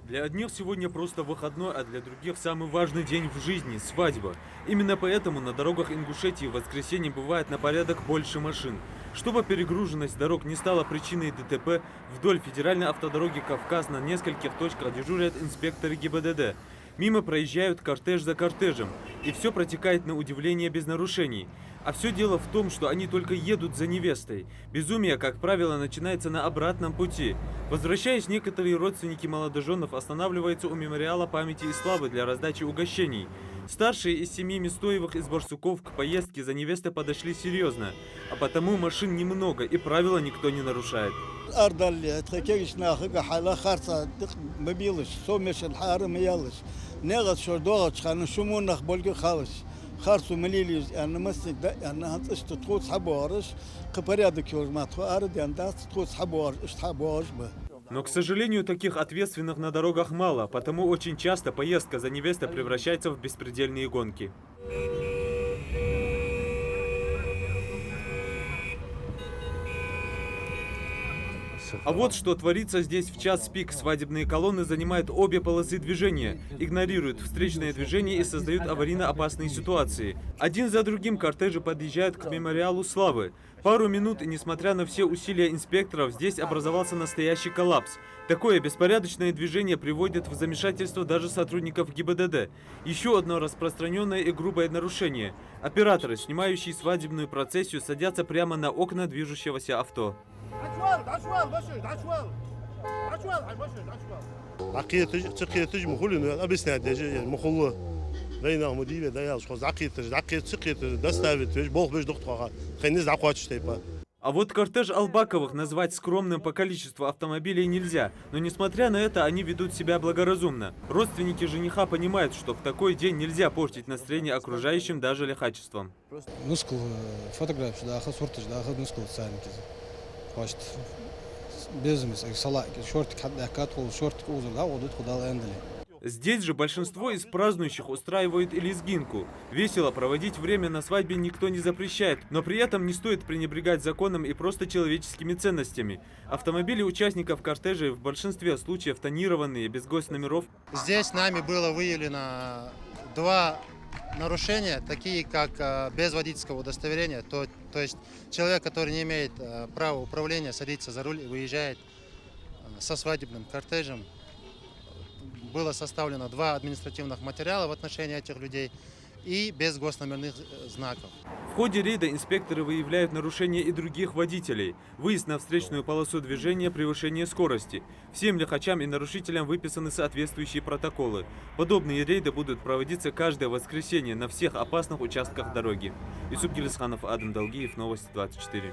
Для одних сегодня просто выходной, а для других самый важный день в жизни – свадьба. Именно поэтому на дорогах Ингушетии в воскресенье бывает на порядок больше машин. Чтобы перегруженность дорог не стала причиной ДТП, вдоль федеральной автодороги «Кавказ» на нескольких точках дежурят инспекторы ГИБДД. Мимо проезжают кортеж за кортежем, и все протекает на удивление без нарушений. А все дело в том, что они только едут за невестой. Безумие, как правило, начинается на обратном пути. Возвращаясь, некоторые родственники молодоженов останавливаются у мемориала памяти и славы для раздачи угощений. Старшие из семьи Местоевых из Барсуков к поездке за невестой подошли серьезно, а потому машин немного и правила никто не нарушает. Но, к сожалению, таких ответственных на дорогах мало, потому очень часто поездка за невестой превращается в беспредельные гонки. А вот что творится здесь в час пик. Свадебные колонны занимают обе полосы движения, игнорируют встречное движение и создают аварийно опасные ситуации. Один за другим кортежи подъезжают к мемориалу славы. Пару минут, и несмотря на все усилия инспекторов, здесь образовался настоящий коллапс. Такое беспорядочное движение приводит в замешательство даже сотрудников ГИБДД. Еще одно распространенное и грубое нарушение. Операторы, снимающие свадебную процессию, садятся прямо на окна движущегося авто. А вот кортеж Албаковых назвать скромным по количеству автомобилей нельзя, но несмотря на это они ведут себя благоразумно. Родственники жениха понимают, что в такой день нельзя портить настроение окружающим даже лихачеством. Здесь же большинство из празднующих устраивают и лезгинку. Весело проводить время на свадьбе никто не запрещает, но при этом не стоит пренебрегать законом и просто человеческими ценностями. Автомобили участников кортежей в большинстве случаев тонированные, без госномеров. Здесь нами было выявлено два нарушения, такие как без водительского удостоверения, то есть человек, который не имеет права управления, садится за руль и выезжает со свадебным кортежем. Было составлено 2 административных материала в отношении этих людей и без госномерных знаков. В ходе рейда инспекторы выявляют нарушения и других водителей. Выезд на встречную полосу движения, превышение скорости. Всем лихачам и нарушителям выписаны соответствующие протоколы. Подобные рейды будут проводиться каждое воскресенье на всех опасных участках дороги. Юсуп Гилисханов, Адам Долгиев, Новости 24.